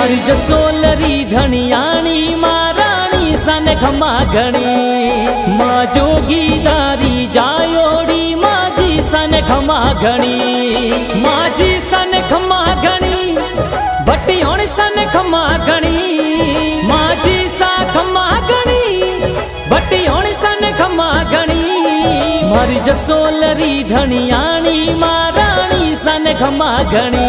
मारी जसोलरी धनियाणी महाराणी सन खमा घणी माँ जोगीदारी जायोड़ी माजी सन खमा घणी माजी सन खमा घणी भटियोण सन खमा घणी माजी सा खमा घणी भटियोण सन खमा घणी मारी जसोलरी धनियाणी महाराणी सन खमा घणी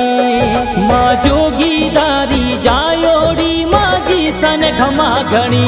माँ जोगीदारी जायोड़ी माजी सन खमा घणी।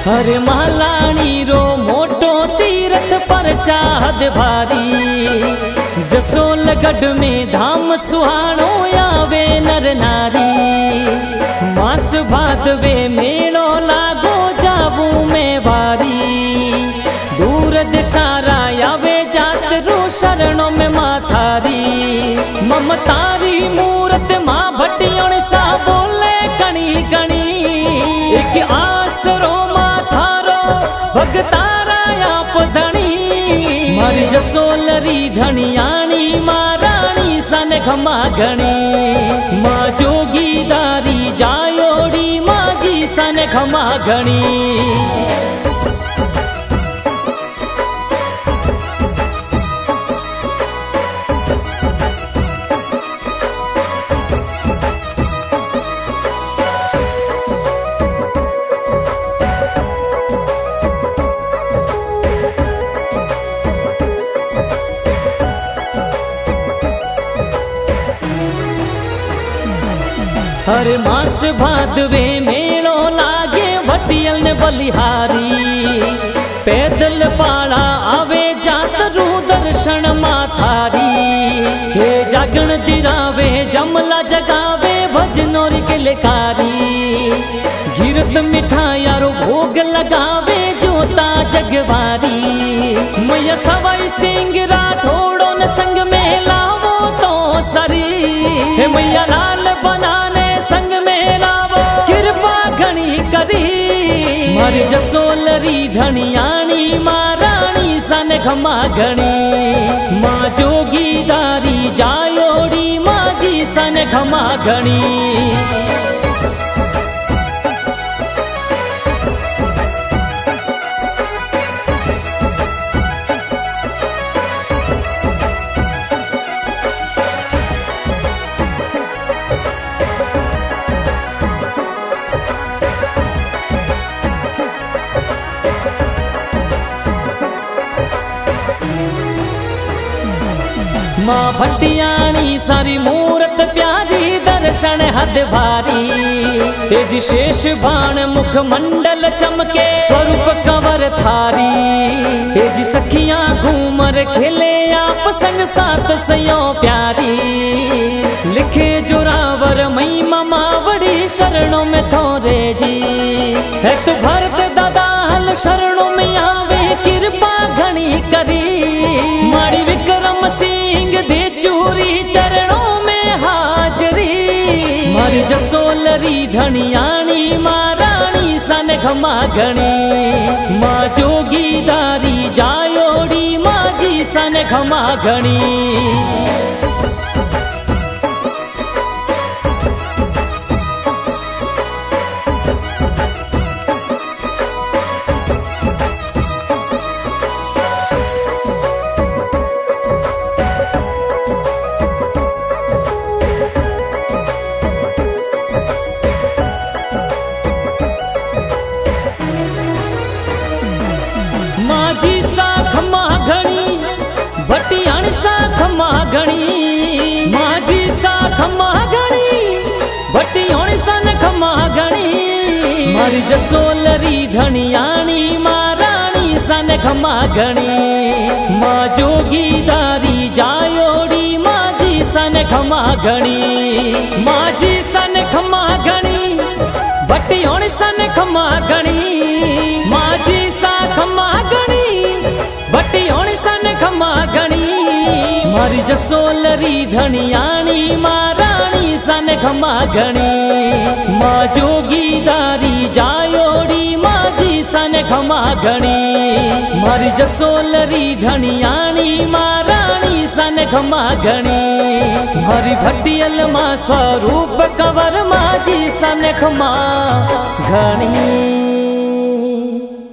हरे मालानी रो मोटो तीरथ पर चाहत भारी जसोलगढ़ में धाम सुहानो आवे नर नारी मास भादवे मेड़ो लागो जावू में वारी दूर दिशारा आवे जात रो शरणों में माथारी ममतारी मूरत माँ भटियों सा बोले कणी कणी एक आसरो भगतारा आप धनी मारी जसोलरी धनियाणी महाराणी सन खमा घणी माँ जोगीदारी जायोड़ी माजी सन खमा घणी। हर मास भादवे मेड़ो लागे भटियल ने बलिहारी पैदल पाड़ा आवे जात रू दर्शन माथारी हे जागण दिरावे जमला जगावे भजनोरी के लेकारी गिरत मिठायारो भोग लगावे जोता जगवारी मैया सवाई सिंह राठौड़ो न संग में लावो तो सरी हे मैया लाल बनाने संग में लावो कृपा घणी करी मारी जसोलरी धनियाणी महाराणी सन खमा घणी माँ जोगीदारी जायोड़ी माजी सन खमा घणी। माँ भटियाणी सारी मूरत प्यारी दर्शन हद भारी तेजी शेष बाण मुख मंडल चमके स्वरूप कंवर थारी तेजी सखियां घूमर खेले आप संग साथ सयो प्यारी लिखे जोरावर मई मावड़ी शरणों में थोरे जी है तू भरत दादा हल शरणों में आवे कृपा घणी करी माड़ी विक्रम सिंह दे चूरी चरणों में हाजरी मारी जसोलरी धनियाणी महाराणी सन खमा घणी माँ जोगीदारी जायोड़ी माजी सन खमा घणी। माजी सा खमा घणी भटियाण सा खमा घणी माजी सा खमा घणी भटियोण सन खमा घणी मारी जसोलरी धनियाणी महाराणी सन खमा घणी माँ जोगीदारी जायोड़ी माजी सन खमा घणी माजी सन खमा घणी भटियोण सन खमा घणी माजी सा मारी जसोलरी धनियाणी मां राणी सन घमा घणी मां जोगीदारी जायोड़ी माजी सन घमा घणी मारी जसोलरी धनियाणी मां राणी सन घमा घणी मारी भटियल मां स्वरूप कंवर माजी सन घमा घणी।